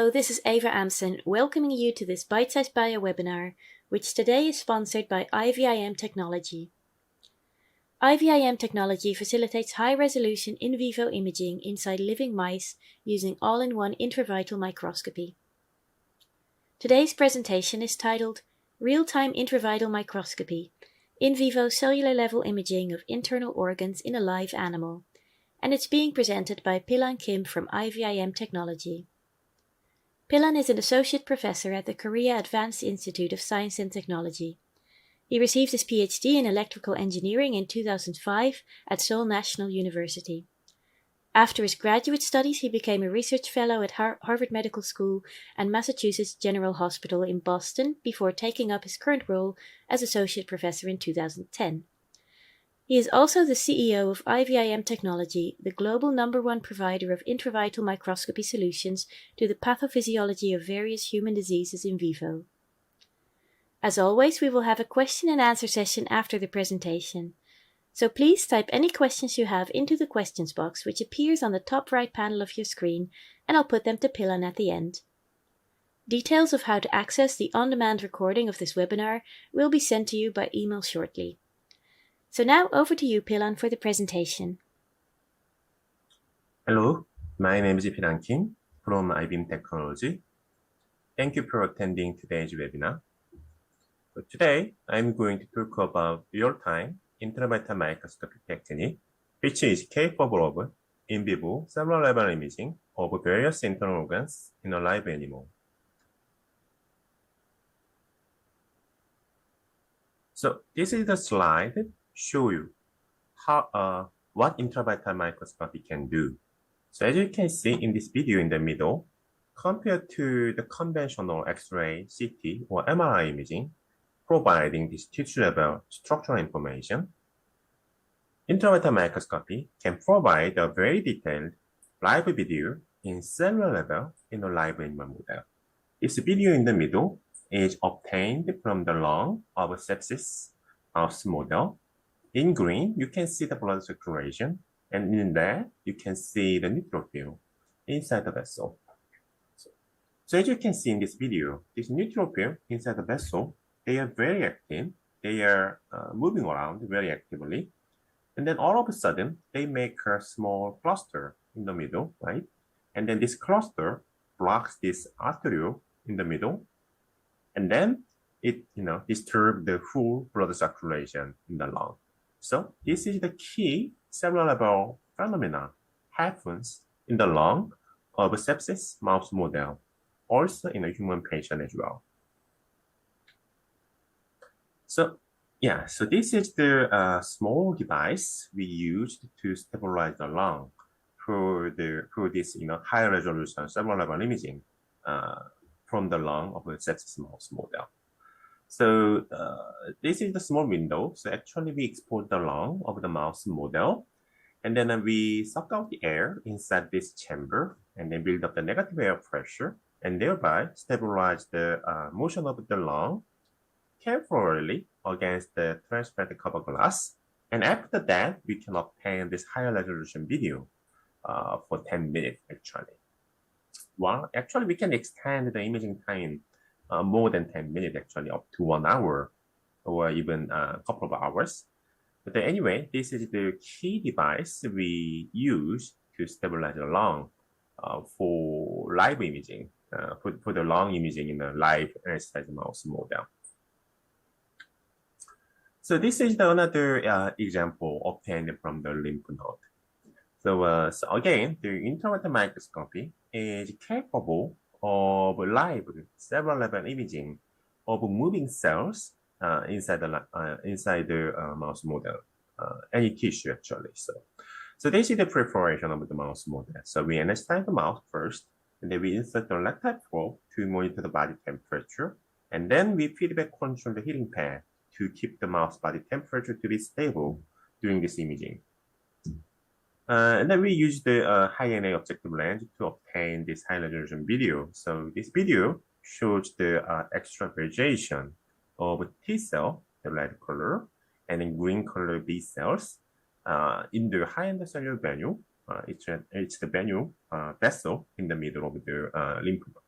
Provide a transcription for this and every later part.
Hello, this is Eva Amson, welcoming you to this Bite-Size Bio webinar, which today is sponsored by IVIM Technology. IVIM technology facilitates high-resolution in vivo imaging inside living mice using all-in-one IntraVital Microscopy. Today's presentation is titled Real-Time IntraVital Microscopy, in vivo cellular-level imaging of internal organs in a live animal, and it's being presented by Pilan Kim from IVIM Technology. Pilan is an associate professor at the Korea Advanced Institute of Science and Technology. He received his PhD in electrical engineering in 2005 at Seoul National University. After his graduate studies, he became a research fellow at Harvard Medical School and Massachusetts General Hospital in Boston before taking up his current role as associate professor in 2010. He is also the CEO of IVIM Technology, the global #1 provider of IntraVital microscopy solutions to the pathophysiology of various human diseases in vivo. As always, we will have a question and answer session after the presentation. So please type any questions you have into the questions box, which appears on the top right panel of your screen, and I'll put them to Pilan at the end. Details of how to access the on-demand recording of this webinar will be sent to you by email shortly. So now over to you, Pilan, for the presentation. Hello, my name is Pilan Kim from IVIM Technology. Thank you for attending today's webinar. So today, I'm going to talk about real-time IntraVital microscopy technique, which is capable of in vivo cellular-level imaging of various internal organs in a live animal. So this is the slide show you how what IntraVital microscopy can do. So as you can see in this video in the middle, compared to the conventional X-ray, CT, or MRI imaging, providing this tissue-level structural information, IntraVital microscopy can provide a very detailed live video in cellular level in a live animal model. This video in the middle is obtained from the lung of a sepsis mouse model. In green, you can see the blood circulation, and in red, you can see the neutrophil inside the vessel. So as you can see in this video, this neutrophil inside the vessel, they are very active. They are moving around very actively. And then all of a sudden, they make a small cluster in the middle, right? And then this cluster blocks this arteriole in the middle. And then it, disturbs the full blood circulation in the lung. So this is the key cellular level phenomena happens in the lung of a sepsis mouse model, also in a human patient as well. So this is the small device we used to stabilize the lung for this high resolution cellular level imaging from the lung of a sepsis mouse model. So this is the small window. So actually we export the lung of the mouse model, and then we suck out the air inside this chamber and then build up the negative air pressure and thereby stabilize the motion of the lung temporarily against the transparent cover glass. And after that, we can obtain this higher resolution video for 10 minutes actually. Well, actually we can extend the imaging time more than 10 minutes, actually, up to 1 hour or even a couple of hours. But anyway, this is the key device we use to stabilize the lung for live imaging, for the lung imaging in a live anesthetized mouse model. So this is another example obtained from the lymph node. So again, the IntraVital microscopy is capable of live cellular level imaging of moving cells inside the mouse model, any tissue actually. So this is the preparation of the mouse model. So we anesthetize the mouse first, and then we insert the lactate probe to monitor the body temperature, and then we feedback control the heating pad to keep the mouse body temperature to be stable during this imaging. And then we use the high NA objective lens to obtain this high resolution video. So this video shows the extravasation of T cell, the red color, and in green color B cells in the high endocellular venue. It's the venue vessel in the middle of the lymph node.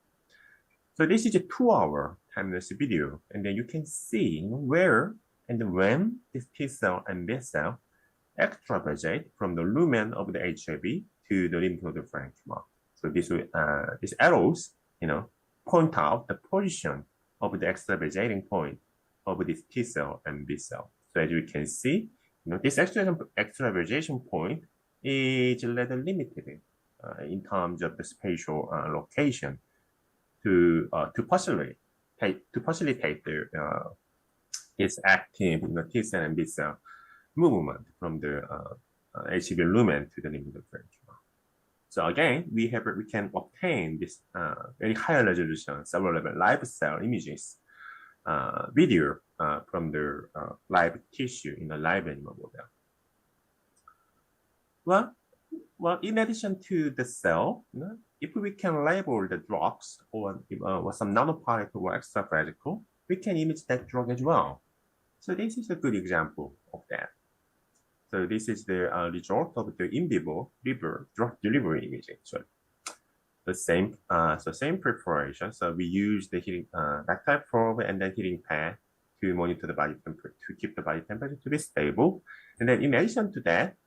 So this is a 2-hour time-lapse video, and then you can see where and when this T cell and B cell extravasate from the lumen of the HIV to the lymph node parenchyma. So these arrows, point out the position of the extravasating point of this T cell and B cell. So as you can see, this extravasation point is rather limited in terms of the spatial location to facilitate this active T cell and B cell movement from the HB lumen to the lymph node parenchyma. So again, we can obtain this very high resolution cellular-level live cell images video from the live tissue in a live animal model. Well, in addition to the cell, if we can label the drugs or some nanoparticle or extraparticle, we can image that drug as well. So this is a good example of that. So this is the result of the in vivo liver drug delivery imaging. So the same preparation. So we use the heating lactate probe and then heating pad to monitor the body temperature, to keep the body temperature to be stable. And then in addition to that,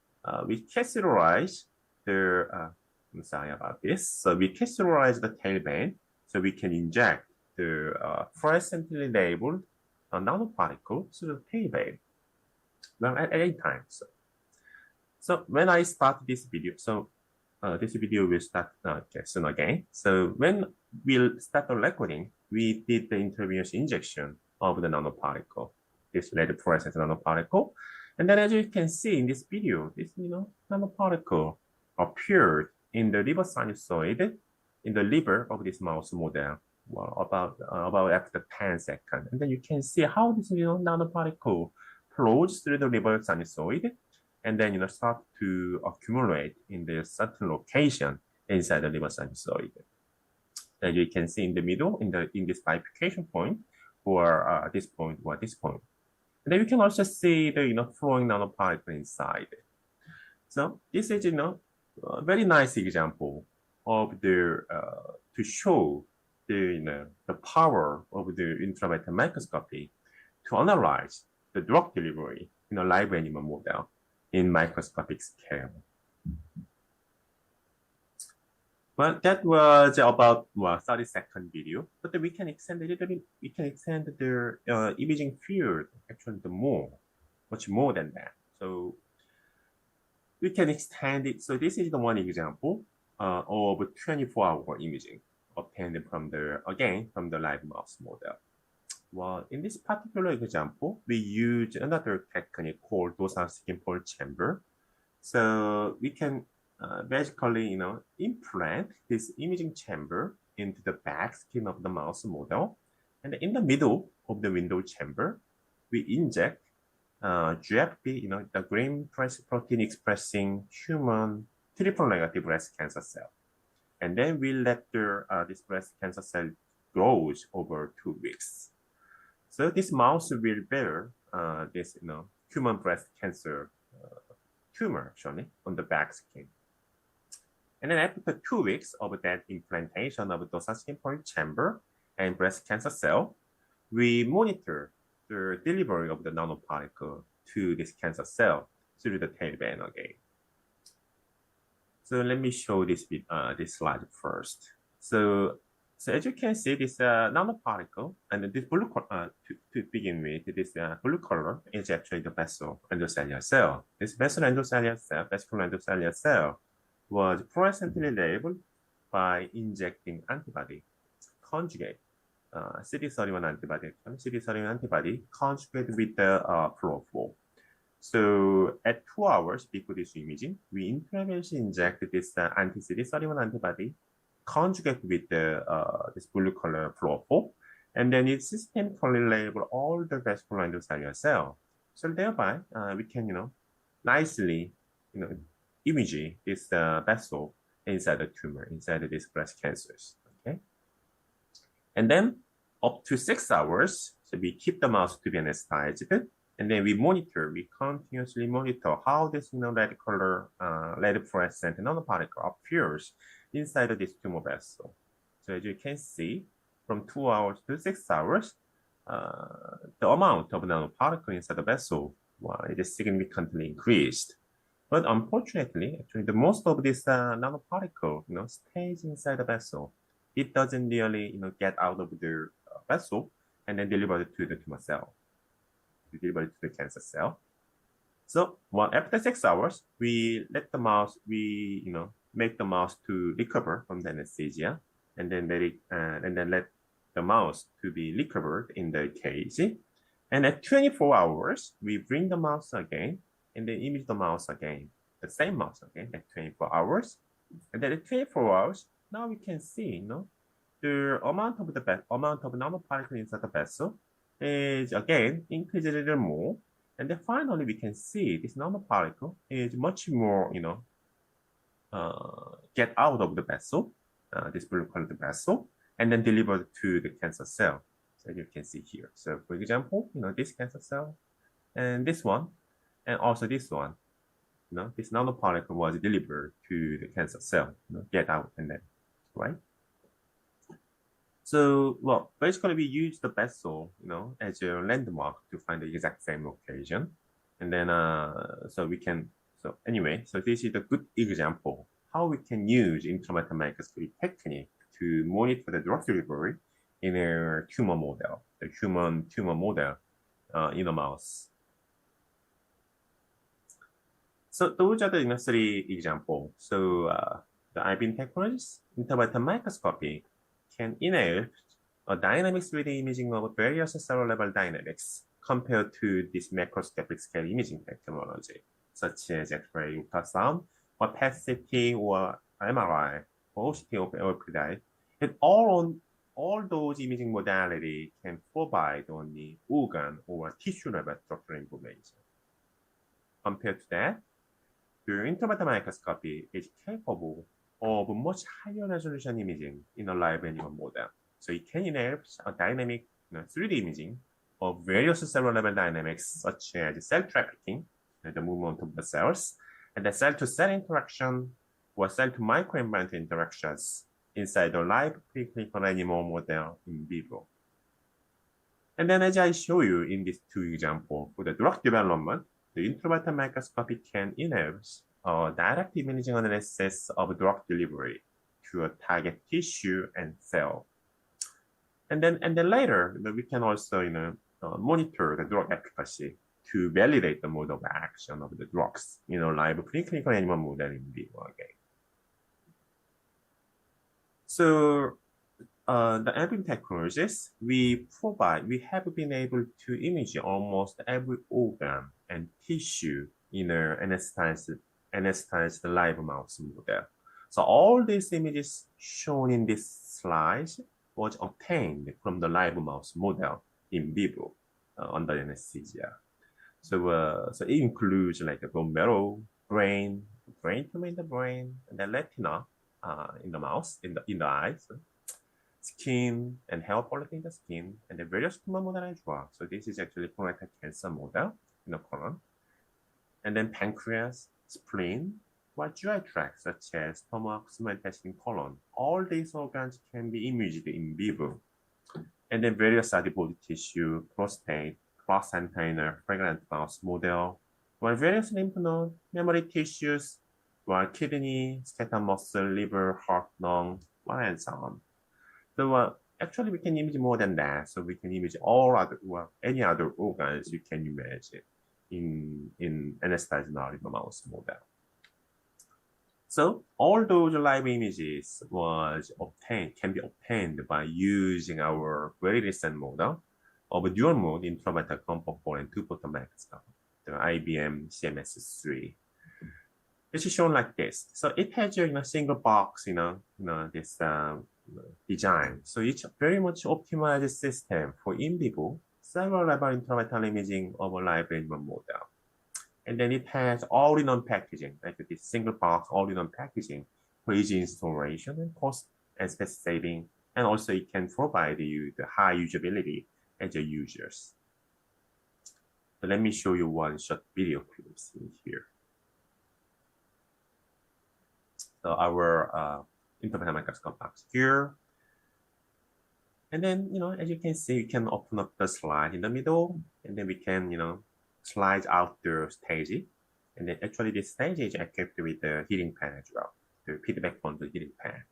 we catheterize the, I'm sorry about this. So we catheterize the tailband so we can inject the fluorescently labeled nanoparticle through the tailband. Well, at any time. So when I start this video, this video will start soon again. So when we'll start the recording, we did the intravenous injection of the nanoparticle, this red fluorescent nanoparticle. And then as you can see in this video, this nanoparticle appeared in the liver sinusoid in the liver of this mouse model. Well, about after 10 seconds. And then you can see how this nanoparticle flows through the liver sinusoid and then start to accumulate in the certain location inside the liver sinusoid. As you can see in the middle, in this bifurcation point, or this point, or this point. And then you can also see the flowing nanoparticle inside. So this is a very nice example of the to show the power of the IntraVital microscopy to analyze the drug delivery in a live animal model in microscopic scale. Well, that was about 30-second video, but we can extend a little bit. We can extend the imaging field actually much more than that. So we can extend it. So this is the one example of 24-hour imaging obtained from the live mouse model. Well, in this particular example, we use another technique called dorsal skin fold chamber. So we can basically, implant this imaging chamber into the back skin of the mouse model. And in the middle of the window chamber, we inject GFP, the green protein expressing human triple-negative breast cancer cell. And then we let this breast cancer cell grows over 2 weeks. So this mouse will bear this, human breast cancer tumor actually on the back skin. And then after 2 weeks of that implantation of the dorsal skin fold chamber and breast cancer cell, we monitor the delivery of the nanoparticle to this cancer cell through the tailband again. So let me show this slide first. So as you can see, this nanoparticle and this blue to begin with, this blue color is actually the vessel endocellular cell. This vessel endocellular cell, vascular endocellular cell, was fluorescently labeled by injecting antibody conjugate, CD31 antibody conjugate with the fluorophore. So at 2 hours before this imaging, we intravenously inject this anti-CD31 antibody conjugate with this blue color fluorophore, and then it systemically label all the vascular endocellular cell. So thereby, we can, nicely, image this vessel inside the tumor, inside these breast cancers. Okay, and then up to 6 hours, so we keep the mouse to be anesthetized, and then we continuously monitor how this red color, red fluorescent nanoparticle appears inside of this tumor vessel. So as you can see, from 2 hours to 6 hours, the amount of nanoparticle inside the vessel is significantly increased. But unfortunately, actually, the most of this nanoparticle, stays inside the vessel. It doesn't really, get out of the vessel and then delivered to the tumor cell, delivered to the cancer cell. So, after 6 hours, we let the mouse, make the mouse to recover from the anesthesia, and then let the mouse to be recovered in the cage. And at 24 hours, we bring the mouse again, and then image the mouse again, the same mouse again at 24 hours. And then at 24 hours, now we can see, the amount of nanoparticle inside the vessel is again increased a little more. And then finally, we can see this nanoparticle is much more, get out of the vessel, this blue-colored vessel, and then delivered to the cancer cell. So you can see here. So for example, this cancer cell and this one, and also this one, this nanoparticle was delivered to the cancer cell, get out and then, right? So, basically we use the vessel, as a landmark to find the exact same location. And then, so this is a good example how we can use IntraVital microscopy technique to monitor the drug delivery in a tumor model, the human tumor model in a mouse. So those are the three examples. So the IVIM technologies, IntraVital microscopy, can enable a dynamic 3D imaging of various cellular-level dynamics compared to this macroscopic scale imaging technology, such as X-ray, ultrasound, or PET-CT, or MRI, or OCT or LPDI. And all those imaging modalities can provide only organ or tissue-level structural information. Compared to that, the IntraVital microscopy is capable of much higher resolution imaging in a live animal model. So it can enable a dynamic 3D imaging of various cellular-level dynamics, such as cell trafficking, the movement of the cells, and the cell-to-cell interaction or cell-to-microenvironment interactions inside the live preclinical animal model in vivo. And then as I show you in these two examples, for the drug development, the IntraVital microscopy can enable direct imaging analysis of drug delivery to a target tissue and cell. And then later, we can also monitor the drug efficacy to validate the mode of action of the drugs live preclinical animal model in vivo again. So the IVIM technologies we have been able to image almost every organ and tissue in an anesthetized live mouse model. So all these images shown in this slide was obtained from the live mouse model in vivo under anesthesia. So it includes like a bone marrow, brain tumor in the brain, and the retina in the mouse, in the eyes, skin and hair follicle in the skin, and the various tumor model as well. So this is actually colorectal cancer model in the colon. And then pancreas, spleen, or GI tract, such as stomach, small intestine, colon. All these organs can be imaged in vivo. And then various adipose tissue, prostate, placenta in a pregnant mouse model, while various lymph node, memory tissues, while kidney, skeletal muscle, liver, heart, lung, and so on. So actually, we can image more than that. So we can image any other organs you can imagine in anesthetized mouse model. So all those live images can be obtained by using our very recent model of a dual mode IntraVital confocal and two-photon microscope, the IVIM CMS3. This is shown like this. So it has a single box, this design. So it's very much optimized system for in vivo cellular-level IntraVital imaging of a live animal model. And then it has all-in-one packaging, like this single box all-in-one packaging for easy installation and cost and space saving. And also it can provide you the high usability as your users. So let me show you one short video clips in here. So our IntraVital microscope box here. And then, as you can see, you can open up the slide in the middle, and then we can, slide out the stage. And then actually this stage is equipped with the heating pad as well, the feedback on the heating pad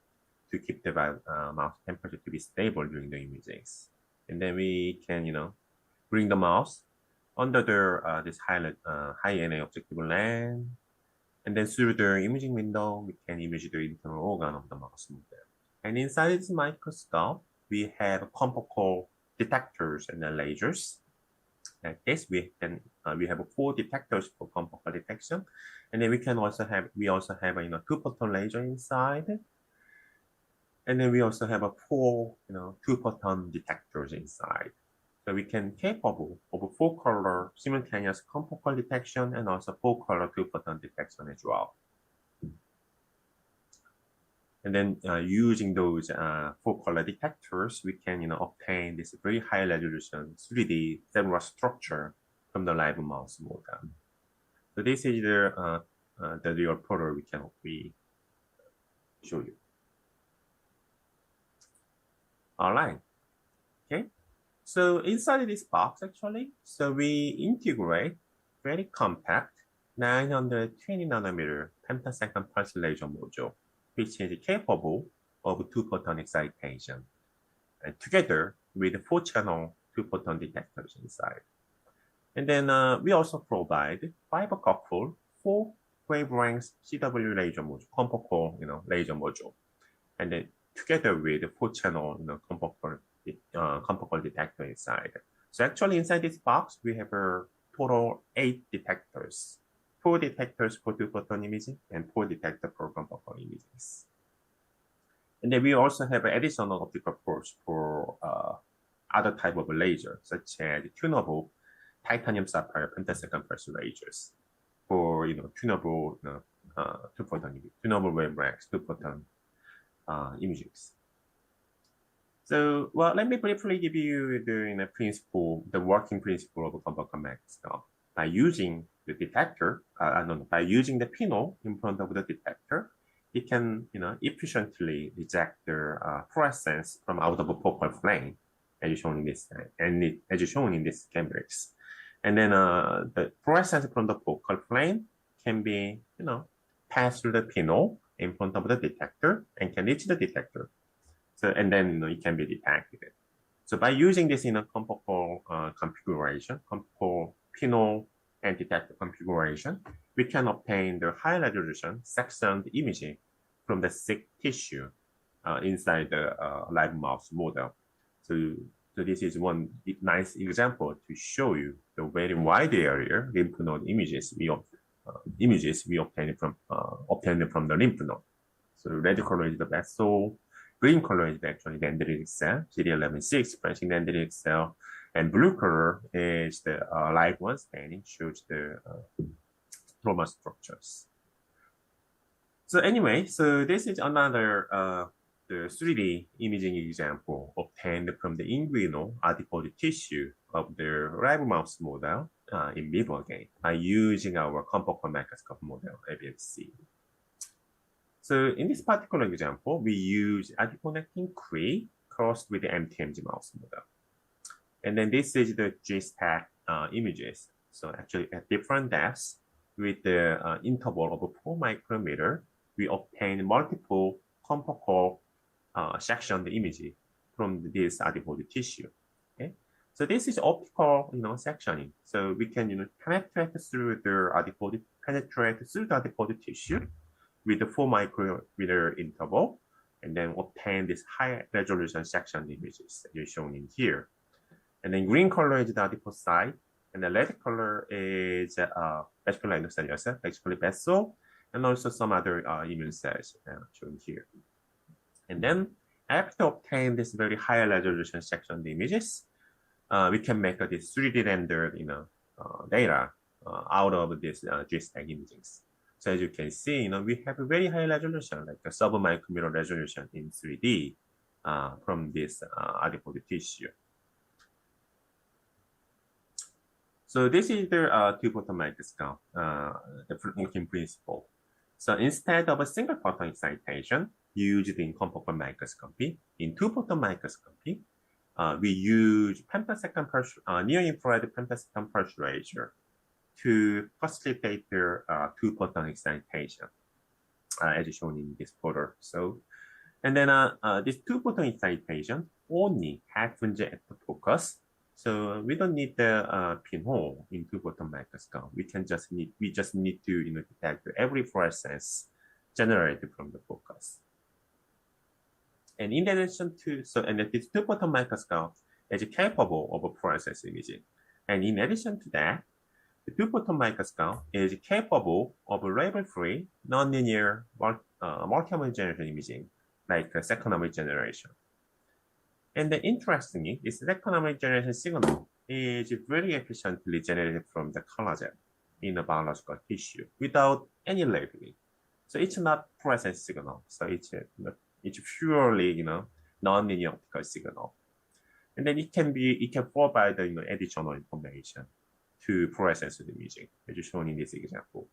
to keep the mouse temperature to be stable during the images. And then we can, bring the mouse under the this high NA objective lens, and then through the imaging window, we can image the internal organ of the mouse model. And inside this microscope, we have confocal detectors and the lasers. Like this, we have 4 detectors for confocal detection, and then we also have a two-photon laser inside, and then we also have 4 two-photon detectors inside. So we can capable of 4-color simultaneous confocal detection and also 4-color two-photon detection as well. And then using those 4-color detectors, we can obtain this very high resolution 3D cellular structure from the live mouse model. So this is the real photo we show you. All right. Okay. So inside this box, actually, so we integrate very compact 920 nanometer femtosecond pulse laser module, which is capable of two-photon excitation, and together with 4-channel two-photon detectors inside. And then we also provide fiber-coupled 4 wavelengths CW laser module, confocal laser module, and then together with 4-channel confocal detector inside. So actually inside this box, we have a total 8 detectors. 4 detectors for two-photon imaging and 4 detectors for confocal images. And then we also have additional optical ports for other type of laser, such as tunable titanium sapphire femtosecond pulse lasers for tunable tunable wavelengths, two-photon images. So, well, let me briefly give you the working principle of a confocal microscope. By using the detector, by using the pinhole in front of the detector, it can, efficiently reject the fluorescence from out of a focal plane, as shown in this, schematics. And then the fluorescence from the focal plane can be, passed through the pinhole in front of the detector and can reach the detector. So, and then it can be detected. So by using this in a confocal configuration, confocal pinhole and detector configuration, we can obtain the high resolution sectioned imaging from the sick tissue inside the live mouse model. So this is one nice example to show you the very wide area lymph node images we obtain from the lymph node. So red color is the vessel, green color is actually the dendritic cell, CD11-6 branching dendritic cell, and blue color is the live one staining, shows the stroma structures. So anyway, so this is another the 3D imaging example obtained from the in vivo adipose tissue of the live mouse model in vivo again by using our confocal microscope model, ABMC. So in this particular example, we use adiponectin Cre crossed with the MTMG mouse model. And then this is the G-stack images. So actually at different depths with the interval of 4 micrometer, we obtain multiple confocal sectioned image from this adipose tissue. Okay, so this is optical, sectioning. So we can, penetrate through the adipose tissue with the 4 micrometer interval, and then obtain this high resolution sectioned images that is shown in here. And then green color is the adipocyte, and the red color is vesicular endothelial cell, basically vessel, and also some other immune cells shown here. And then after obtain this very high resolution sectioned images, we can make this 3D rendered data out of this G-stack images. So as you can see, we have a very high resolution, like a sub-micrometer resolution in 3D from this adipose tissue. So this is the two-photon microscope, the working principle. So instead of a single photon excitation used in confocal microscopy, in two-photon microscopy, we use femtosecond near-infrared femtosecond pulse laser to facilitate their two-photon excitation, as shown in this photo. So, and then this two-photon excitation only happens at the focus. So we don't need the pinhole in two-photon microscope. We just need to detect every fluorescence generated from the focus. And in addition to, and this two-photon microscope is capable of fluorescence imaging. And in addition to that, the two-photon microscope is capable of label-free, nonlinear multi-generation imaging, like second-order generation. And interestingly, this second-order generation signal is very efficiently generated from the collagen in the biological tissue without any labeling. So it's not fluorescence signal. So it's purely, non-linear optical signal. And then it can provide additional information to fluorescence imaging, as shown in this example.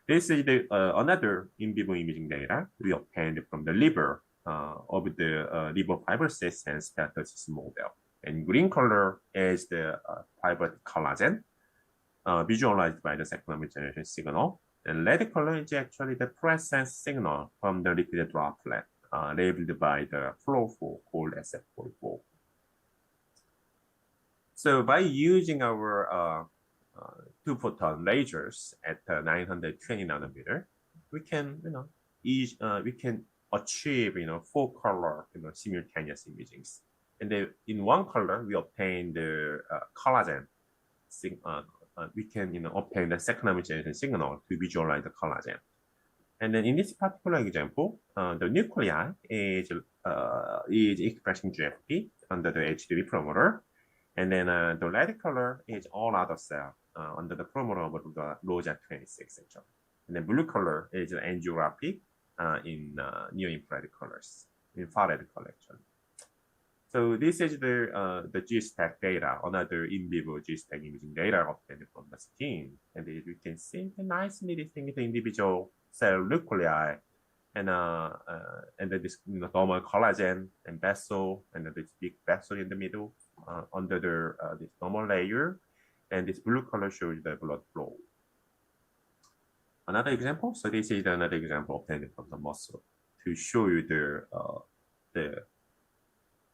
This is another in vivo imaging data we obtained from the liver of the liver fibrosis sense disease model. And green color is the fibrotic collagen visualized by the second generation signal. And red color is actually the fluorescence signal from the lipid droplet labeled by the fluorophore called SF44. So by using our two-photon lasers at 920 nanometer, we can, we can achieve, 4-color, simultaneous imagings. And then in one color, we obtain the collagen. We can, obtain the second generation signal to visualize the collagen. And then in this particular example, the nuclei is expressing GFP under the H3 promoter. And then the red color is all other cell under the promoter of the ROSA26 actually. And then blue color is angiographic in near-infrared colors, infrared color actually. So this is the G-stack data, another in vivo G-stack imaging data obtained from the skin. And as you can see, nicely distinguish the individual cell nuclei and then this normal collagen and vessel, and this big vessel in the middle under this normal layer, and this blue color shows the blood flow. Another example, so this is another example obtained from the muscle to show you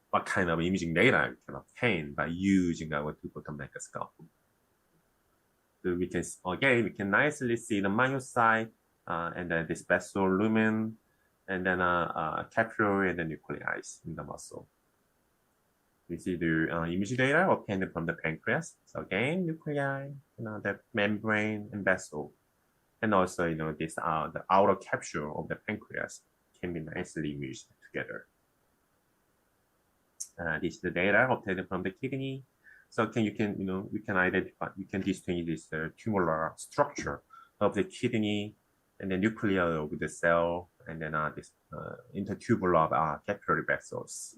what kind of imaging data you can obtain by using our two-photon microscope. So we can nicely see the myocyte, and then this vessel lumen, and then capillary and the nuclei in the muscle. We see the image data obtained from the pancreas. So again, nuclei, the membrane and vessel, and also this the outer capsule of the pancreas can be nicely imaged together. This is the data obtained from the kidney. So we can identify, we can distinguish this tubular structure of the kidney and the nuclei of the cell, and then this intertubular capillary vessels.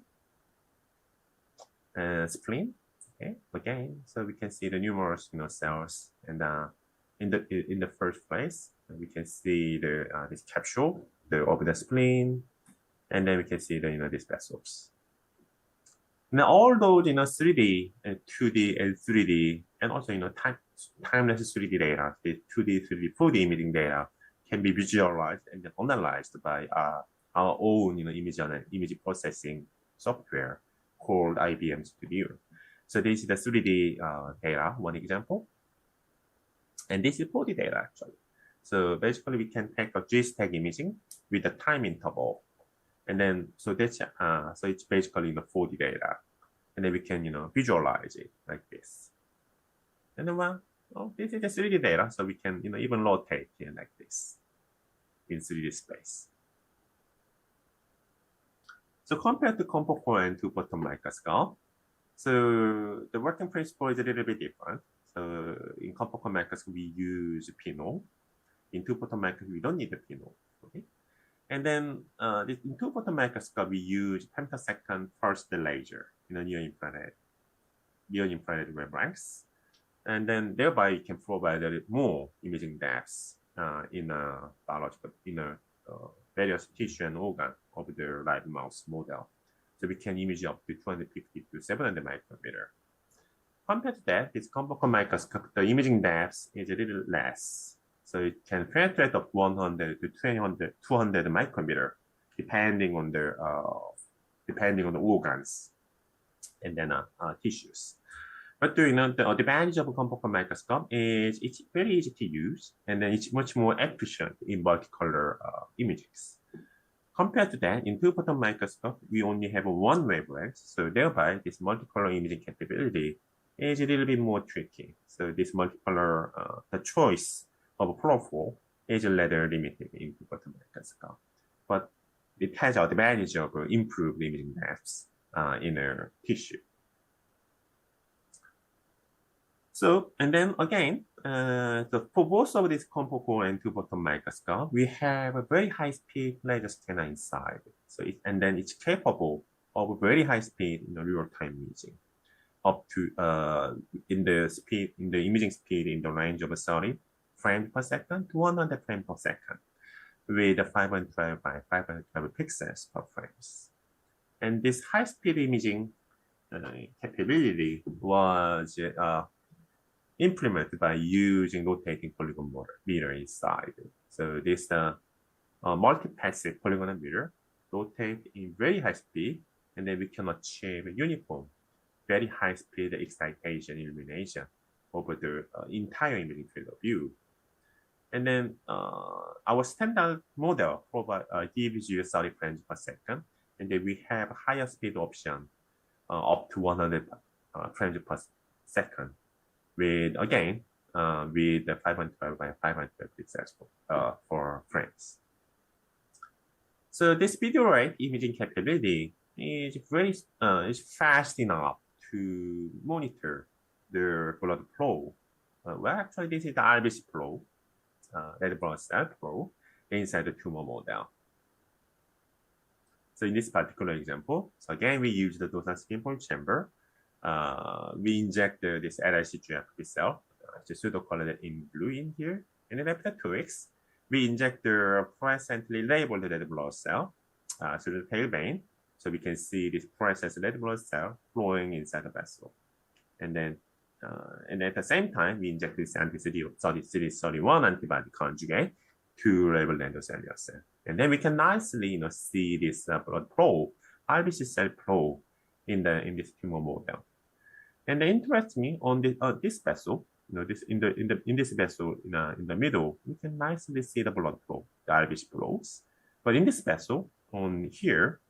Spleen, okay, again, so we can see the numerous cells, and in the first place we can see the this capsule of the spleen, and then we can see these vessels. Now all those 3D and 2D and 3D, and also timeless 3D data, the 2D, 3D, 4D imaging data can be visualized and analyzed by our own image processing software called IVIM Studio. So this is the 3D data, one example, and this is 4D data actually. So basically we can take a G-stack imaging with a time interval, and then so that's so it's basically 4D data, and then we can visualize it like this. And then this is the 3D data, so we can even rotate it like this in 3D space. So compared to confocal and two-photon microscope, so the working principle is a little bit different. So in confocal microscope we use pinhole. In two-photon microscope we don't need the pinhole. Okay, and then in two-photon microscope we use femtosecond pulsed laser, near-infrared wavelengths, and then thereby you can provide more imaging depths in biological various tissue and organ of the live mouse model. So we can image up to 250 to 700 micrometer. Compared to that, this confocal microscope, the imaging depth is a little less. So it can penetrate up 100 to 200 micrometer, depending on the organs and then tissues. But the advantage of a confocal microscope is it's very easy to use, and then it's much more efficient in multicolor images. Compared to that, in two-photon microscope, we only have one wavelength, so thereby this multicolor imaging capability is a little bit more tricky. So this multicolor, the choice of profile is rather limited in two-photon microscope, but it has the advantage of improved imaging depths in a tissue. So, and then again, for both of these confocal and two-photon microscope, we have a very high-speed laser scanner inside. So, and then it's capable of very high-speed real-time imaging, up to in the imaging speed in the range of 30 frames per second to 100 frames per second, with 512 by 512 pixels per frames. And this high-speed imaging capability was implemented by using rotating polygon meter inside. So this multipassive polygonal meter rotates in very high speed, and then we can achieve a uniform, very high speed excitation illumination over the entire imaging field of view. And then our standard model gives you 30 frames per second, and then we have a higher speed option up to 100 frames per second. With again, with the 512 by 512 pixels for frames. So this video rate imaging capability is fast enough to monitor the blood flow. Well, actually, this is the RBC flow, red blood cell flow inside the tumor model. So in this particular example, so again, we use the Dosan skin fold chamber. We inject this LIC-GFP cell, the pseudo-colored in blue in here, and then after 2 weeks, we inject the fluorescently labeled red blood cell through the tail vein, so we can see this fluorescent red blood cell flowing inside the vessel. And then at the same time, we inject this anti-CD31 antibody conjugate to label endocellular cell. And then we can nicely see this blood flow, RBC cell flow in this tumor model. And interestingly, on this vessel, in this vessel in the middle, we can nicely see the blood flow, the RBC flows. But in this vessel on here,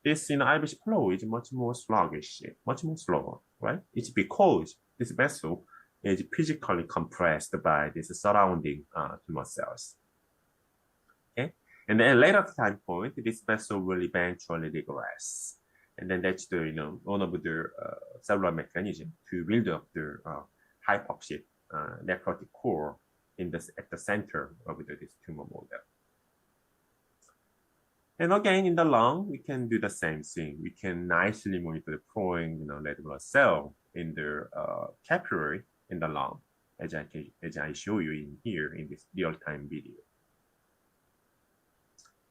this RBC flow is much more sluggish, much more slower, right? It's because this vessel is physically compressed by this surrounding tumor cells. Okay, and then later time point, this vessel will eventually regress. And then that's the one of the cellular mechanism to build up the hypoxic necrotic core at the center of this tumor model. And again, in the lung, we can do the same thing. We can nicely monitor the flowing red blood cell in the capillary in the lung, as I show you in here in this real-time video.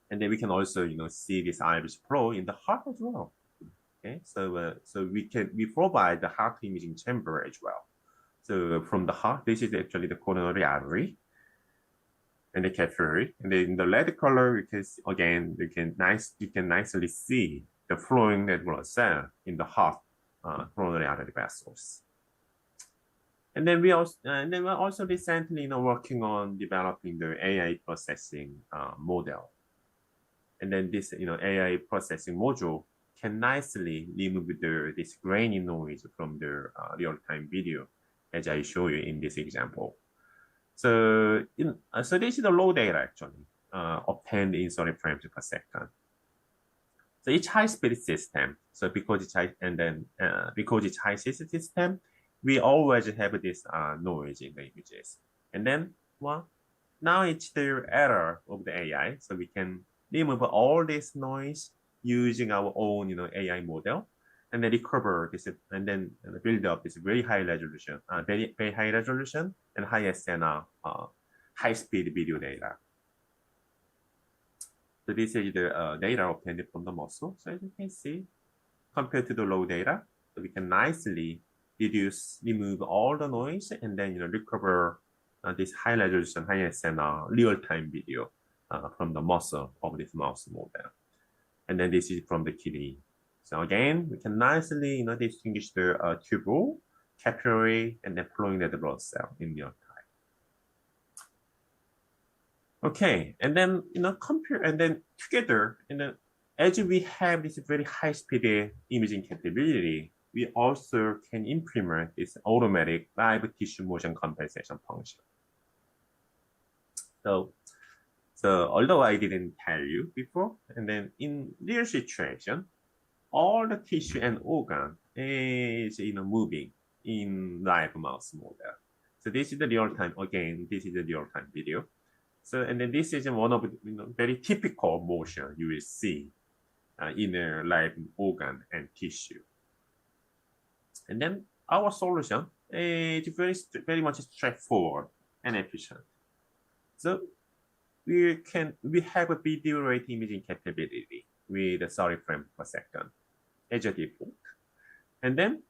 And then we can also see this iris flow in the heart as well. Okay, so we provide the heart imaging chamber as well. So from the heart, this is actually the coronary artery and the capillary. And then in the red color, you can nicely see the flowing red blood cell in the heart coronary artery vessels. And then we're also recently working on developing the AI processing model. And then this AI processing module can nicely remove this grainy noise from the real-time video, as I show you in this example. So, so this is the raw data actually obtained in 30 frames per second. So each high-speed system. So because it's high-speed system, we always have this noise in the images. And then now it's the error of the AI, so we can remove all this noise using our own AI model, and then recover this, and then build up this very high resolution, very high resolution and high SNR, high-speed video data. So this is the data obtained from the muscle. So as you can see, compared to the raw data, so we can nicely remove all the noise, and then recover this high resolution, high SNR real-time video from the muscle of this mouse model. And then this is from the kidney. So again, we can nicely distinguish the tubule, capillary, and then flowing red blood cell in real time. Okay, and then compare, and then together, as we have this very high-speed imaging capability, we also can implement this automatic live tissue motion compensation function. So although I didn't tell you before, and then in real situation, all the tissue and organ is moving in live mouse model. So this is the real time. Again, this is the real time video. So and then this is one of the very typical motion you will see in a live organ and tissue. And then our solution is very much straightforward and efficient. So we have a video rate imaging capability with 30 frames per second as a default. And then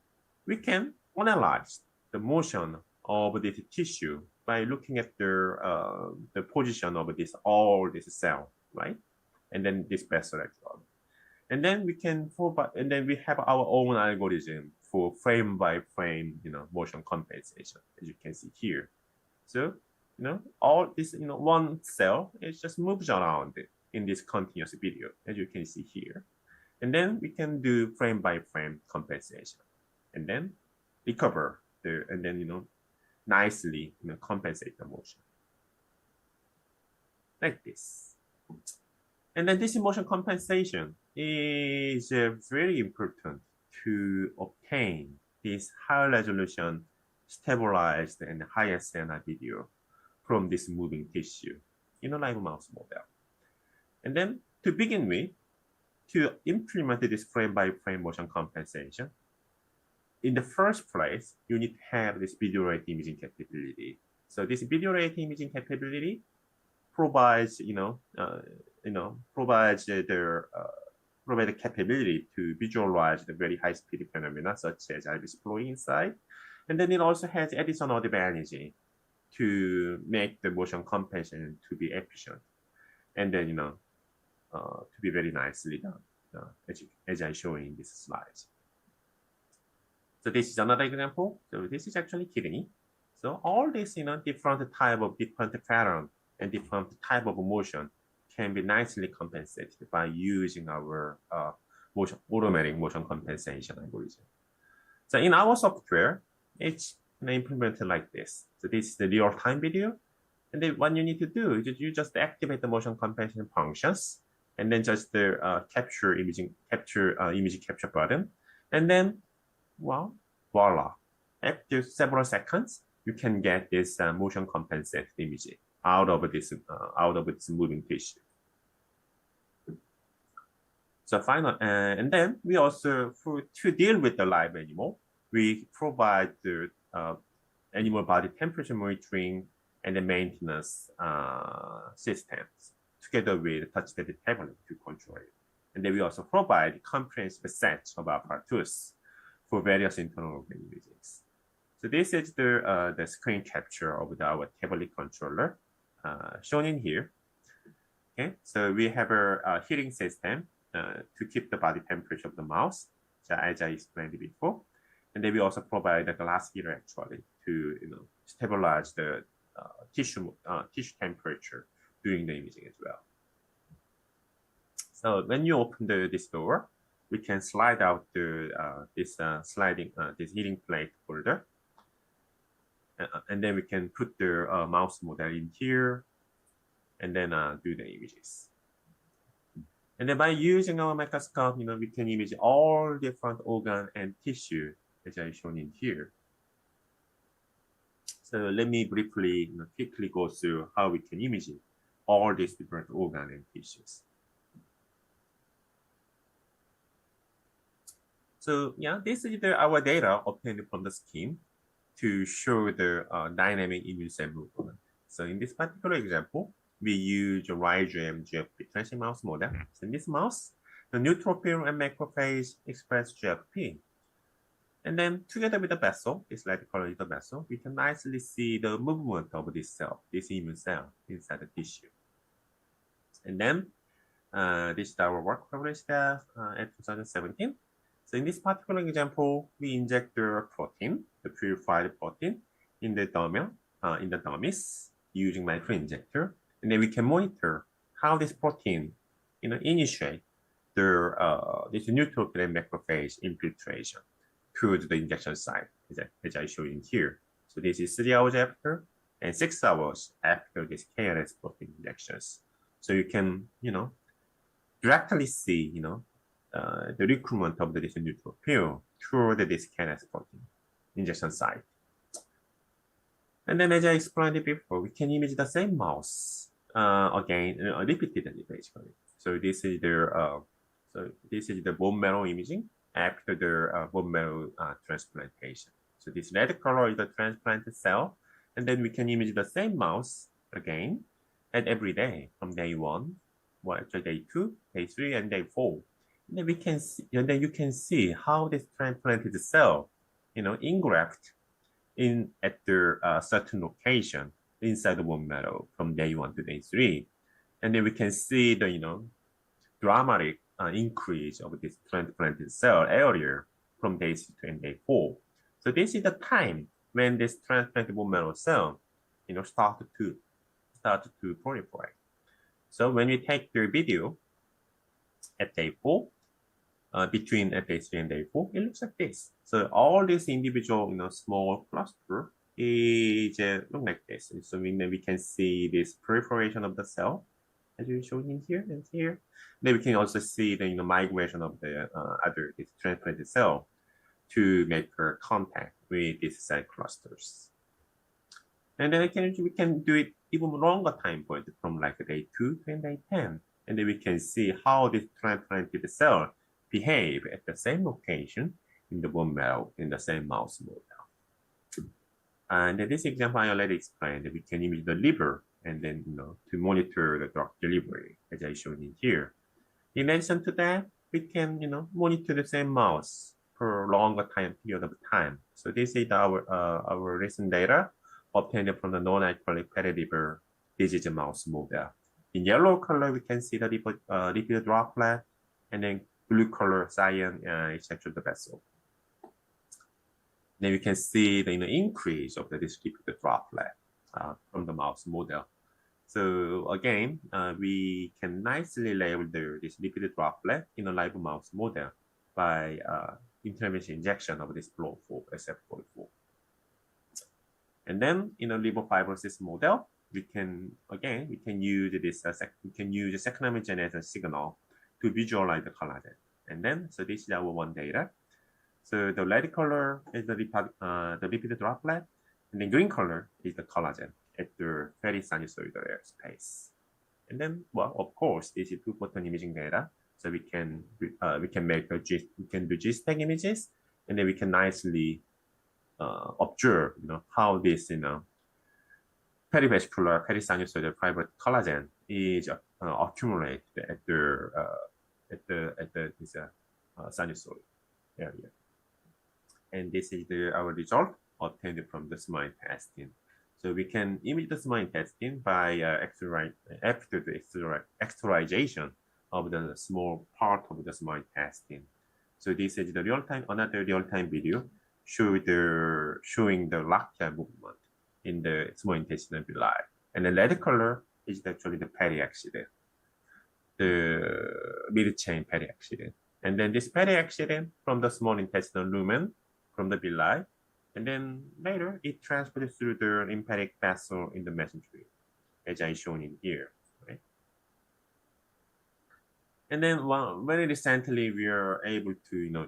we can analyze the motion of this tissue by looking at the position of all this cell, right? And then this vessel as well. And then we have our own algorithm for frame by frame, motion compensation, as you can see here. So, all this, one cell, it just moves around in this continuous video, as you can see here. And then we can do frame by frame compensation, and then recover and then, nicely, compensate the motion. Like this. And then this motion compensation is very important to obtain this high resolution, stabilized and high SNR video from this moving tissue in a live mouse model. And then to begin with, to implement this frame by frame motion compensation, in the first place, you need to have this video rate imaging capability. So this video rate imaging capability provides, provides the capability to visualize the very high speed phenomena such as IVIS flowing inside. And then it also has additional advantage to make the motion compensation to be efficient. And then, to be very nicely done, as I show in this slide. So this is another example. So this is actually kidney. So all this, different pattern and different type of motion can be nicely compensated by using our automatic motion compensation algorithm. So in our software, it's implemented like this. So this is the real-time video. And then what you need to do is you just activate the motion compensation functions, and then just the image capture button. And then, well, voila. After several seconds, you can get this motion compensated image out of this moving tissue. So final, and then we also, to deal with the live animal, we provide the animal body temperature monitoring and the maintenance systems together with touch-based tablet to control it. And then we also provide comprehensive sets of apparatus for various internal organ images. So this is the screen capture of our tablet controller shown in here. Okay, so we have a heating system to keep the body temperature of the mouse, so as I explained before. And then we also provide a glass heater actually to stabilize the tissue temperature during the imaging as well. So when you open this door, we can slide out this heating plate holder, and then we can put the mouse model in here, and then do the images. And then by using our microscope, we can image all different organ and tissue, as I shown in here. So let me briefly, quickly go through how we can image all these different organ and tissues. So yeah, this is our data obtained from the skin to show the dynamic immune cell movement. So in this particular example, we use a Rhizome GFP transient mouse model. So in this mouse, the neutrophil and macrophage express GFP. And then together with the vessel, this light color is the vessel, we can nicely see the movement of this cell, this immune cell inside the tissue. And then this is our work published at 2017. So in this particular example, we inject the protein, the purified protein, in the dermis using microinjector, and then we can monitor how this protein, initiate this neutrophil and macrophage infiltration to the injection site, as I show in here. So this is 3 hours after and 6 hours after this KRS protein injections. So you can, directly see, the recruitment of this neutrophil through this KRS protein injection site. And then, as I explained it before, we can image the same mouse again, repeatedly, basically. So this is the bone marrow imaging after the bone marrow transplantation. So this red color is the transplanted cell, and then we can image the same mouse again and every day from day 1, day 2, day 3, and day 4. And then we can see, and then you can see how this transplanted cell, engraft at the certain location inside the bone marrow from day 1 to day 3. And then we can see the, dramatic increase of this transplanted cell area from day 2 and day 4. So this is the time when this transplanted bone marrow cell, start to proliferate. So when we take the video at day 4, between at day 3 and day 4, it looks like this. So all these individual, small cluster is look like this. And so we can see this proliferation of the cell, as you showed in here and here. Then we can also see the migration of the other transplanted cell to make contact with these cell clusters. And then we can do it even longer time point from like day 2 to day 10. And then we can see how this transplanted cell behave at the same location in the bone marrow in the same mouse model. And in this example, I already explained that we can image the liver and then, to monitor the drug delivery, as I showed in here. In addition to that, we can, monitor the same mouse for a longer time period of time. So this is our recent data obtained from the non-alcoholic fatty liver disease mouse model. In yellow color, we can see the lipid droplet, and then blue color cyan, etc. the vessel. Then we can see the increase of this lipid droplet from the mouse model. So again, we can nicely label this lipid droplet in a live mouse model by intravenous injection of this FLO4, SF44. And then in a liver fibrosis model, we can use this second image as a signal to visualize the collagen. And then, so this is our one data. So the red color is the lipid droplet, and the green color is the collagen at the fatty sinusoidal space. And then, well, of course, this is two-photon imaging data. So we can do G-STAG images, and then we can nicely observe, how this, perivascular perisinusoidal fiber collagen is accumulated at this sinusoid area. And this is our result obtained from the small intestine. So we can image the small intestine by after the externalization of the small part of the small intestine. So this is the another real-time video showing the lockjaw movement in the small intestinal villi. And the red color is actually the fatty accident, the mid-chain fatty accident. And then this fatty accident from the small intestinal lumen, from the villi, and then later it transfers through the lymphatic vessel in the mesentery, as I shown in here. Right? And then very recently we are able to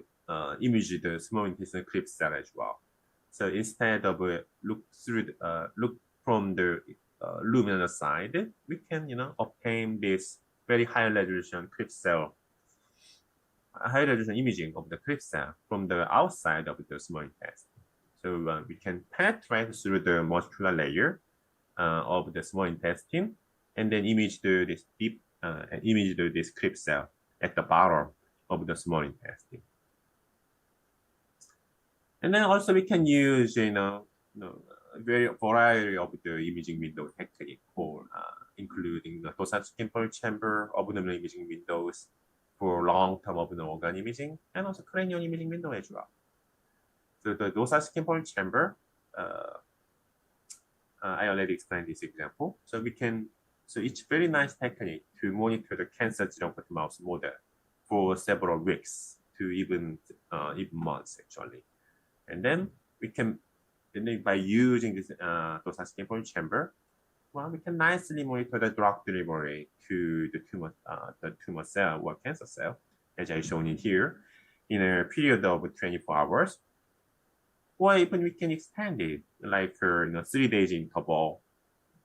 image the small intestinal crypt cell as well. So instead of look from the luminal side, we can obtain this very high resolution crypt cell, high resolution imaging of the crypt cell from the outside of the small intestine. So we can penetrate through the muscular layer of the small intestine, and then image this crypt cell, at the bottom of the small intestine. And then also we can use, a very variety of the imaging window technique for including the thoracic pulse chamber, abdominal imaging windows for long-term abdominal organ imaging, and also cranial imaging window as well. So the thoracic pulse chamber, I already explained this example. So it's very nice technique to monitor the cancer xenophatic mouse model for several weeks to even months actually. And then by using this thoracic pulse chamber, well, we can nicely monitor the drug delivery to the tumor cell or cancer cell, as I shown in here, in a period of 24 hours. Or even we can extend it, like 3 days interval,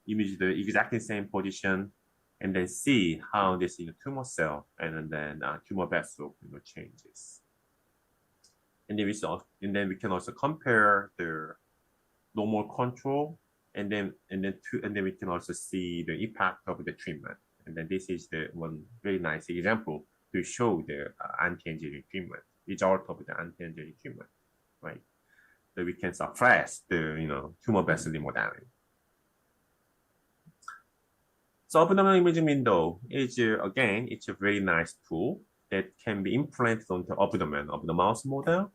image the exactly same position, and then see how this tumor cell and then tumor vessel changes. And then we can also compare the normal control, and then we can also see the impact of the treatment. And then this is the one very nice example to show the anti-angiogenic treatment, result of the anti-angiogenic treatment, right? So we can suppress the tumor vessel remodeling. So abdominal imaging window is again, it's a very nice tool that can be implanted on the abdomen of the mouse model,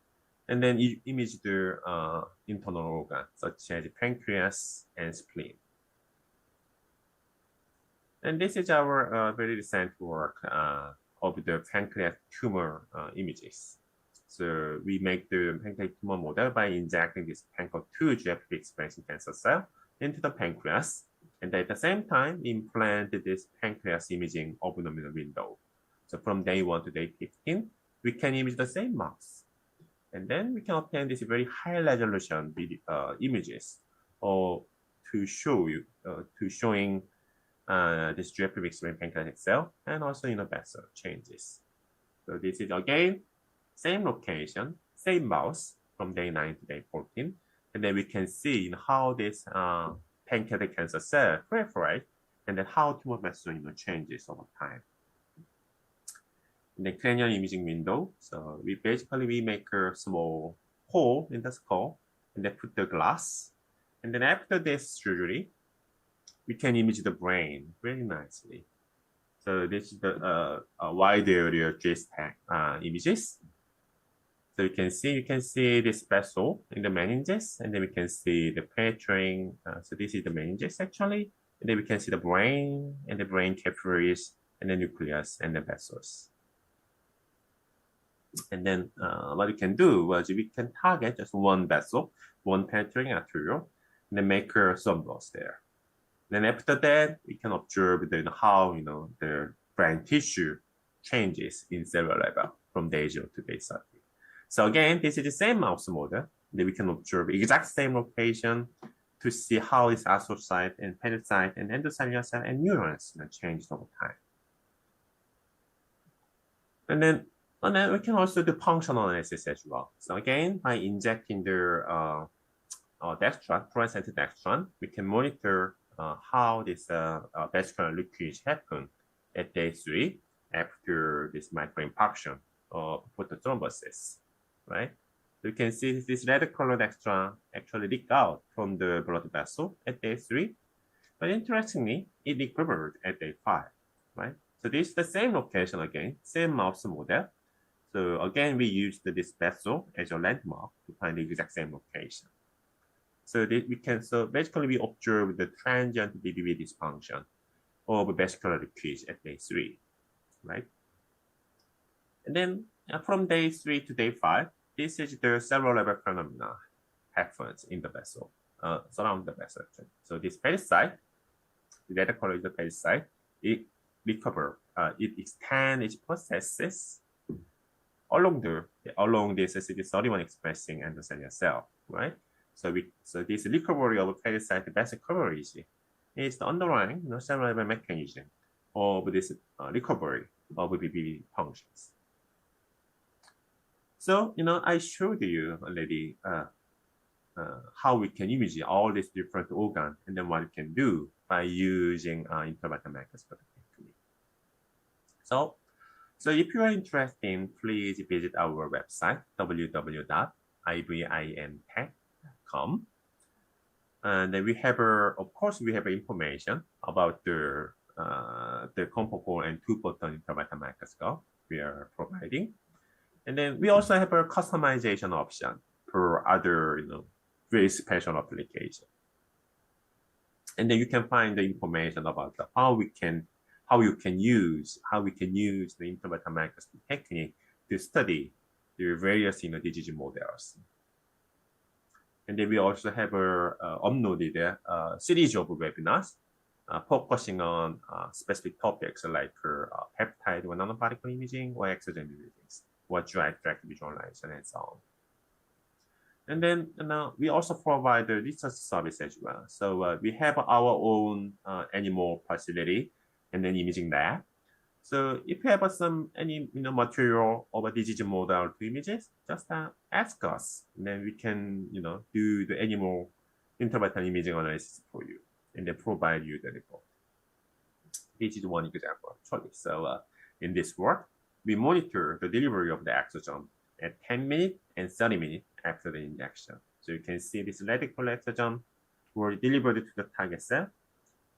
and then image the internal organs such as pancreas and spleen. And this is our very recent work of the pancreas tumor images. So we make the pancreatic tumor model by injecting this PANCO2 GFP expressing cancer cell into the pancreas, and at the same time implant this pancreas imaging abdominal window. So from day 1 to day 15, we can image the same mouse. And then we can obtain this very high resolution images to showing this GFP expressing pancreatic cell and also vessel changes. So this is again same location, same mouse from day 9 to day 14, and then we can see how this pancreatic cancer cell proliferate, and then how tumor vessel changes over time. In the cranial imaging window, so we make a small hole in the skull, and then put the glass, and then after this surgery, we can image the brain very nicely. So this is the wide area JSTAC images. So you can see this vessel in the meninges, and then we can see the penetrating. So this is the meninges actually, and then we can see the brain and the brain capillaries and the nucleus and the vessels. And then what we can do was we can target just one vessel, one penetrating arteriole, and then make a thrombus there. Then after that, we can observe how the brain tissue changes in cellular level from day 0 to day 30. So again, this is the same mouse model. Then we can observe exact same location to see how this astrocyte and pericyte and endocellular cell and neurons changed over time. And then we can also do functional analysis as well. So again, by injecting the dextran, fluorescent dextran, we can monitor how this vascular leakage happened at day 3 after this microinfarction or photothrombosis, right? So you can see this red colored dextran actually leaked out from the blood vessel at day 3, but interestingly, it recovered at day 5, right? So this is the same location again, same mouse model. So again, we used this vessel as a landmark to find the exact same location. So basically we observe the transient BBB dysfunction of vascular leakage at day 3, right? And then from day 3 to day 5, this is the cellular level phenomena happens in the vessel, surround the vessel. So this pericyte, the red color is the pericyte, it it extends its processes along this CD31 expressing endocellular cell, right? So this recovery of pericyte vessel coverage is the underlying cellular level mechanism of this recovery of BBB functions. So I showed you already how we can image all these different organs and then what we can do by using IntraVital Microscopy technique. So So if you are interested, please visit our website, www.ivimtech.com. And then we have, of course, we have information about the confocal and two-photon IntraVital microscope we are providing. And then we also have a customization option for other, very special application. And then you can find the information about how we can use the IntraVital microscopy technique to study the various disease models. And then we also have uploaded a series of webinars focusing on specific topics like peptide or nanoparticle imaging or exogen imaging, or direct visualization, and so on. And then we also provide the research service as well. So we have our own animal facility and then imaging lab. So if you have any material or a disease model to images, just ask us, and then we can do the animal IntraVital imaging analysis for you, and then provide you the report. This is one example actually. So in this work, we monitor the delivery of the exosome at 10 minutes and 30 minutes after the injection. So you can see this radical exosome were delivered to the target cell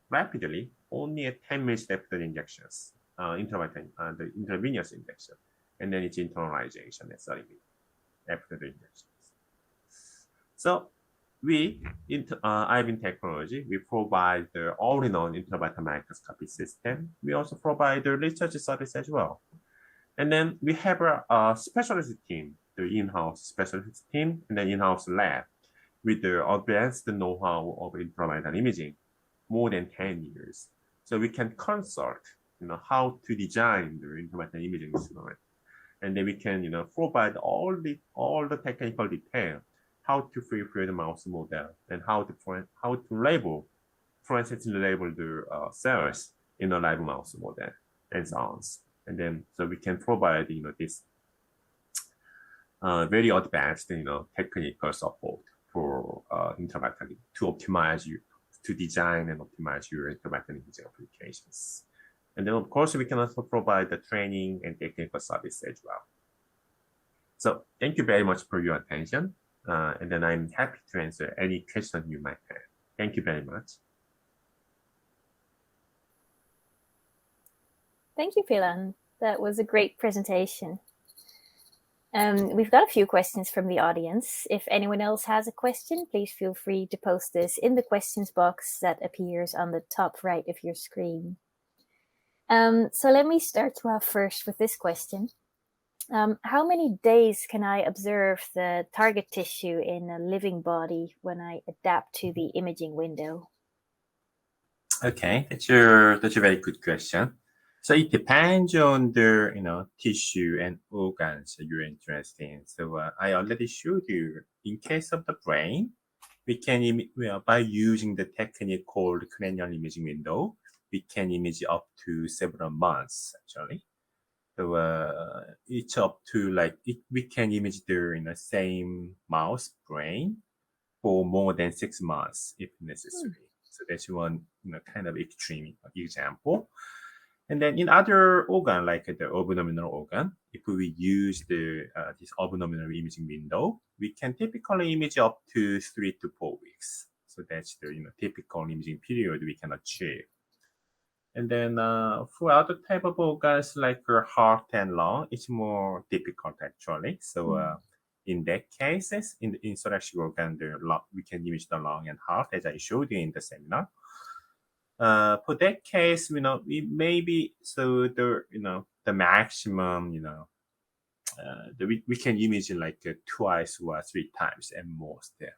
rapidly only at 10 minutes after the injections. The intravenous injection, and then it's internalization at 30 minutes after the injections. So we, IVIM technology, we provide the all-in-one IntraVital microscopy system. We also provide the research service as well. And then we have a specialist team, the in-house specialist team, and then in-house lab with the advanced know-how of IntraVital imaging, more than 10 years. So we can consult how to design the IntraVital imaging instrument, and then we can provide all the technical detail, how to fulfill the mouse model, and how to label, for instance, label the cells in a live mouse model, and so on. And then so we can provide this very advanced technical support for IntraVital to design and optimize your IntraVital imaging applications. And then, of course, we can also provide the training and technical service as well. So thank you very much for your attention. And then I'm happy to answer any question you might have. Thank you very much. Thank you, Philan. That was a great presentation. We've got a few questions from the audience. If anyone else has a question, please feel free to post this in the questions box that appears on the top right of your screen. So let me start off first with this question. How many days can I observe the target tissue in a living body when I adapt to the imaging window? Okay, that's a very good question. So it depends on the tissue and organs you're interested in. So I already showed you. In case of the brain, we can by using the technique called cranial imaging window, we can image up to several months actually. So it's up to we can image the same mouse brain for more than 6 months if necessary. So that's one kind of extreme example. And then in other organ like the abdominal organ, if we use this abdominal imaging window, we can typically image up to 3 to 4 weeks. So that's the typical imaging period we can achieve. And then for other type of organs like heart and lung, it's more difficult actually. So in that cases, in the thoracic organ, we can image the lung and heart as I showed you in the seminar. For that case, we maybe the maximum, we can image twice or 3 times at most there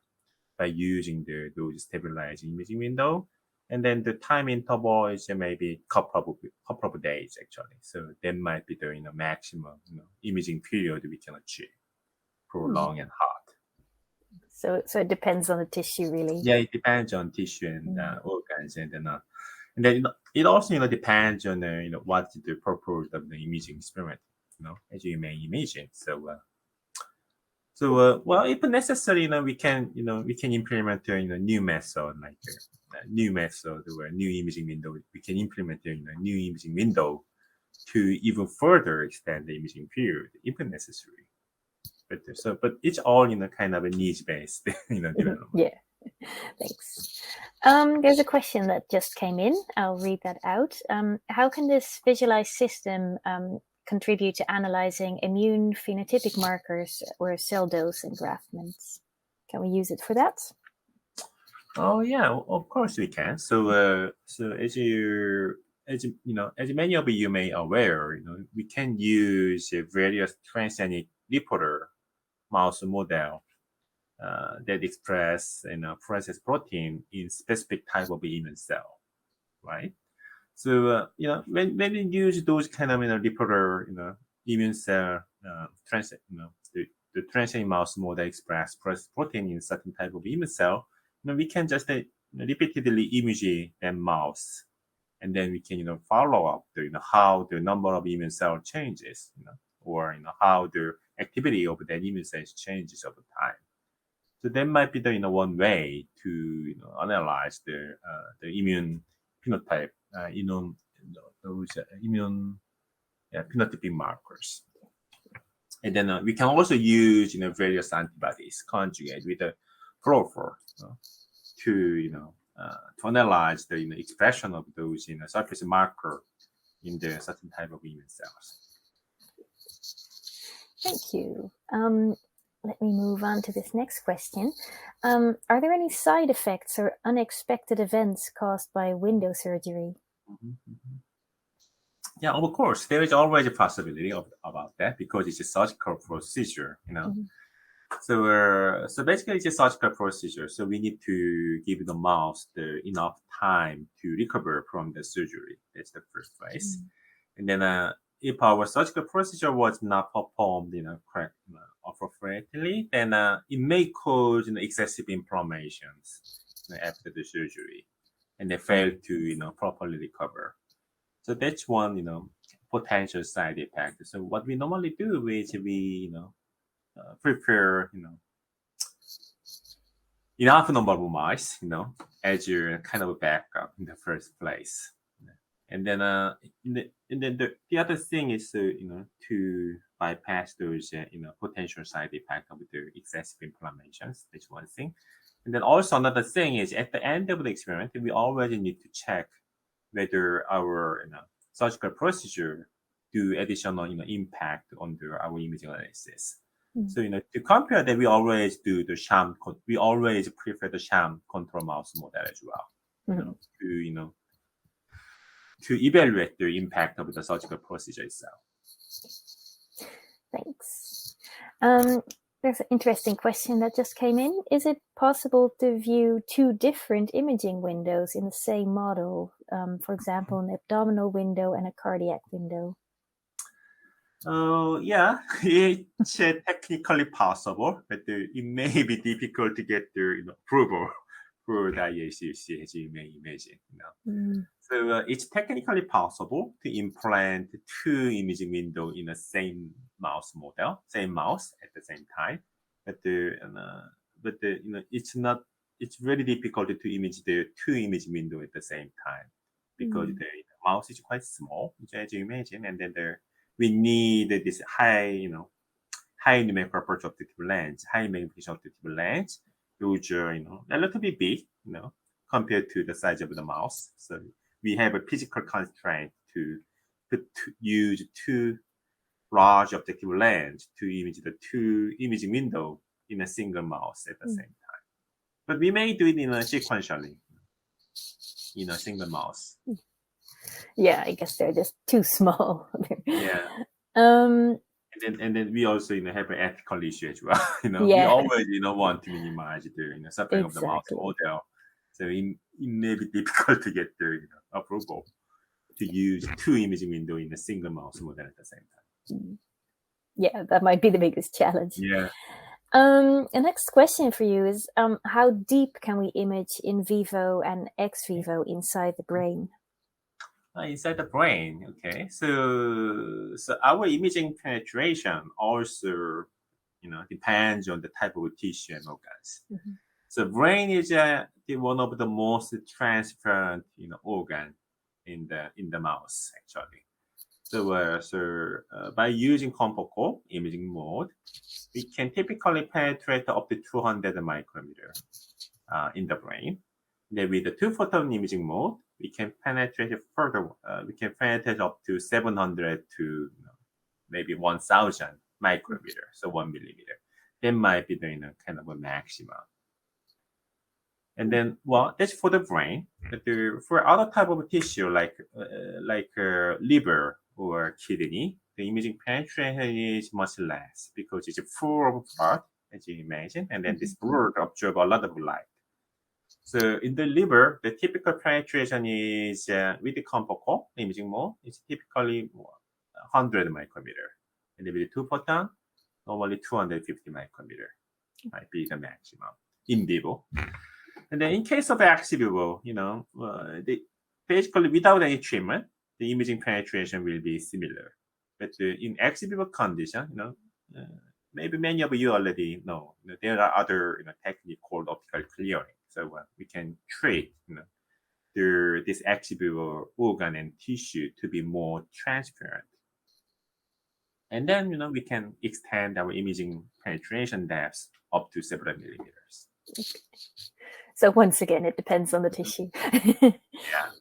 by using those stabilizing imaging window. And then the time interval is maybe couple of days actually. So that might be the maximum imaging period we can achieve for lung and heart. So it depends on the tissue, really. Yeah, it depends on tissue and organs, and then it also depends on what the purpose of the imaging experiment. As you may imagine. So well, if necessary, we can implement new method like new method or new imaging window. We can implement new imaging window to even further extend the imaging period if necessary. But it's all kind of a needs-based development. Yeah, thanks. There's a question that just came in. I'll read that out. How can this visualized system contribute to analyzing immune phenotypic markers or cell dose engraftments? Can we use it for that? Oh yeah, of course we can. So as many of you may aware, we can use various transgenic reporter mouse model that express process protein in specific type of immune cell, right? So when we use those kind of reporter immune cell the transgenic mouse model express process protein in certain type of immune cell, we can just repeatedly image that mouse, and then we can follow up how the number of immune cell changes, or how the activity of that immune cells changes over time. So that might be the one way to analyze the immune phenotype, those immune phenotypic markers. And then we can also use various antibodies conjugate with the fluorophore to analyze the expression of those surface marker in the certain type of immune cells. Thank you. Let me move on to this next question. Are there any side effects or unexpected events caused by window surgery? Yeah, of course, there is always a possibility about that because it's a surgical procedure, So basically, it's a surgical procedure. So we need to give the mouse enough time to recover from the surgery. That's the first place. And then if our surgical procedure was not performed, correct, appropriately, then it may cause excessive inflammations after the surgery, and they fail to properly recover. So that's one potential side effect. So what we normally do is we prepare enough number of mice as your kind of backup in the first place. And then the other thing is to bypass those potential side effects of the excessive inflammations. That's one thing. And then also another thing is at the end of the experiment, we always need to check whether our surgical procedure do additional impact on our imaging analysis. So to compare that, we always do the sham. We always prefer the sham control mouse model as well. To evaluate the impact of the surgical procedure itself. Thanks. There's an interesting question that just came in. Is it possible to view two different imaging windows in the same model? For example, an abdominal window and a cardiac window? Yeah, it's technically possible, but it may be difficult to get the approval for the IACC, as you may imagine. So it's technically possible to implant two imaging windows in the same mouse model, same mouse at the same time. But it's not. It's very difficult to image the two imaging windows at the same time because the mouse is quite small, as you imagine, and then we need this high numerical aperture objective lens, high magnification objective lens, which are relatively big, compared to the size of the mouse. So we have a physical constraint to use two large objective lens to image the two imaging window in a single mouse at the same time. But we may do it sequentially in a single mouse. Yeah, I guess they're just too small. Yeah. And then we also have an ethical issue as well. We always want to minimize the suffering of the mouse model. So it may be difficult to get the approval to use two imaging windows in a single mouse model at the same time. Yeah, that might be the biggest challenge. Yeah. The next question for you is how deep can we image in vivo and ex vivo inside the brain? Inside the brain, okay. So our imaging penetration also, depends on the type of tissue and organs. So brain is one of the most transparent, organ in the mouse actually. By using confocal imaging mode, we can typically penetrate up to 200 micrometer in the brain. Then with the two-photon imaging mode, we can penetrate further. We can penetrate up to 700 to maybe 1,000 micrometer, so 1 millimeter. That might be the kind of a maximum. And then, well, that's for the brain. But for other type of tissue like liver or kidney, the imaging penetration is much less because it's full of blood, as you imagine, and then this blood absorbs a lot of light. So in the liver, the typical penetration is with the confocal imaging mode, it's typically 100 micrometer, and then with the two-photon, normally 250 micrometer might be the maximum in vivo. And then in case of ex vivo, basically without any treatment, the imaging penetration will be similar. But in ex vivo condition, maybe many of you already know, there are other technique called optical clearing. So we can treat this ex vivo organ and tissue to be more transparent. And then we can extend our imaging penetration depth up to several millimeters. So once again, it depends on the tissue.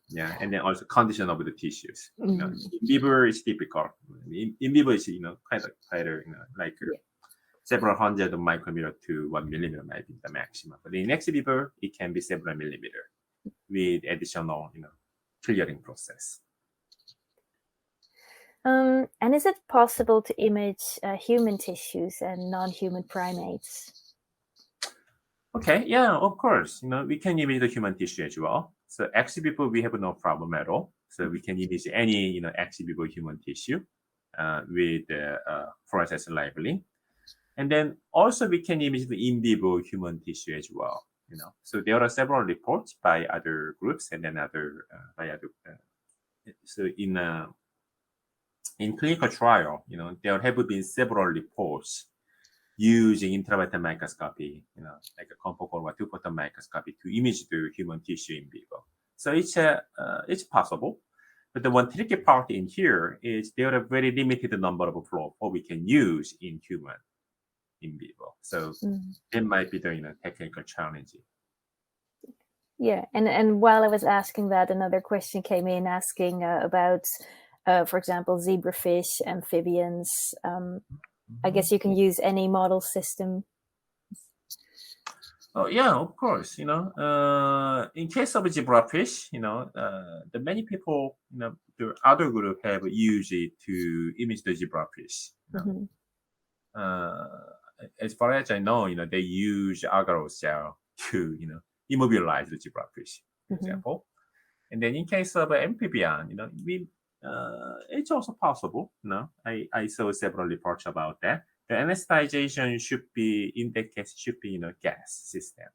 Yeah, and then also condition of the tissues. In vivo is typical. In vivo is quite several hundred micrometer to 1 millimeter might be the maximum. But in ex vivo, it can be several millimeter with additional clearing process. And is it possible to image human tissues and non-human primates? Okay, yeah, of course. We can image the human tissue as well. So ex vivo, we have no problem at all. So we can image any ex vivo human tissue with fluorescence labeling. And then also we can image the in vivo human tissue as well. So there are several reports by other groups and then so in clinical trial, there have been several reports using IntraVital microscopy, like a confocal or two-photon microscopy to image the human tissue in vivo. So it's possible. But the one tricky part in here is there are very limited number of flow we can use in human in vivo. So it might be the technical challenge. Yeah, and while I was asking that, another question came in asking about, for example, zebrafish, amphibians. I guess you can use any model system. Oh yeah, of course. In case of zebrafish, the many people, the other group have used it to image the zebrafish. As far as I know, they use agar cell to, immobilize the zebrafish, for example. And then in case of amphibian, it's also possible. I saw several reports about that. The anesthetization should be, in that case, gas system.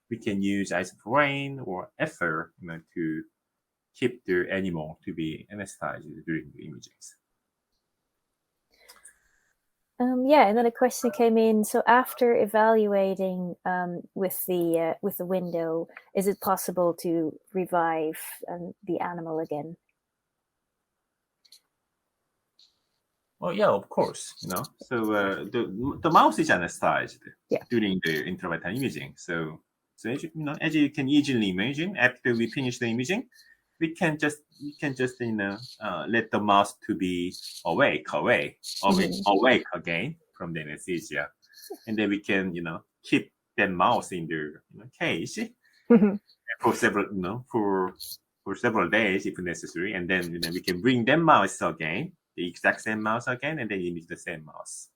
We can use isoflurane or ether, to keep the animal to be anesthetized during the imagings. Yeah, and then a question came in. So after evaluating with the window, is it possible to revive the animal again? Oh yeah, of course. So the mouse is anesthetized during the IntraVital imaging. So as you can easily imagine, after we finish the imaging, we can just let the mouse to be awake again from the anesthesia, and then we can keep that mouse in the cage for several for several days if necessary, and then we can bring that mouse again, the exact same mouse again, and then image the same mouse.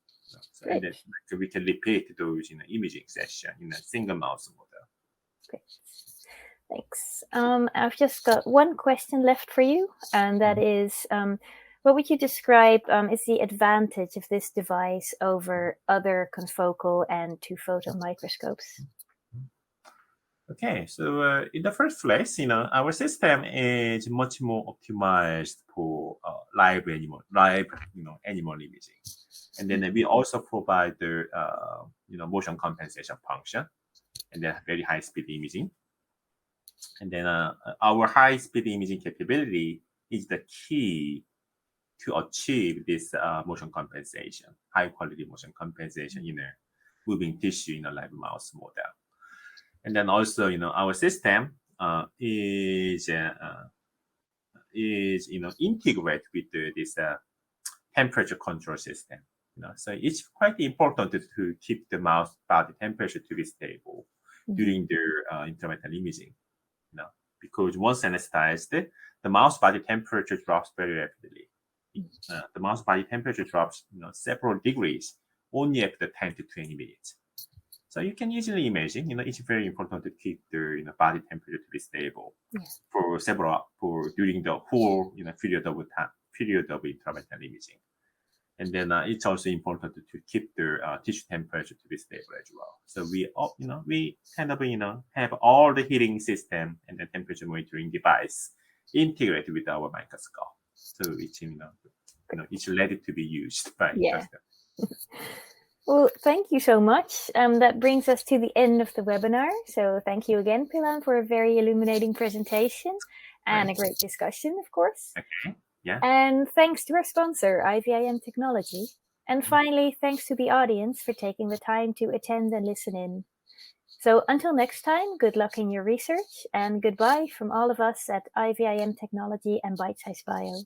So and then we can repeat those imaging session in a single mouse model. Great. Thanks. I've just got one question left for you, and that is, what would you describe is the advantage of this device over other confocal and two-photon microscopes? Okay, so in the first place, our system is much more optimized for live animal imaging, and then we also provide the motion compensation function, and then very high speed imaging. And then our high-speed imaging capability is the key to achieve this motion compensation, high quality motion compensation in a moving tissue in a live mouse model. And then also, our system is integrated with this temperature control system. So it's quite important to keep the mouse body temperature to be stable during their intravital imaging. Because once anesthetized, the mouse body temperature drops very rapidly. The mouse body temperature drops, several degrees only after 10 to 20 minutes. So you can easily imagine, it's very important to keep the body temperature to be stable for during the whole period of intravital imaging. And then it's also important to keep the tissue temperature to be stable as well. So we kind of have all the heating system and the temperature monitoring device integrated with our microscope. So it's it's ready to be used by customers. Well, thank you so much. That brings us to the end of the webinar. So thank you again, Pilan, for a very illuminating presentation and a great discussion, of course. Okay. Yeah. And thanks to our sponsor, IVIM Technology. And finally, thanks to the audience for taking the time to attend and listen in. So until next time, good luck in your research and goodbye from all of us at IVIM Technology and Bite Size Bio.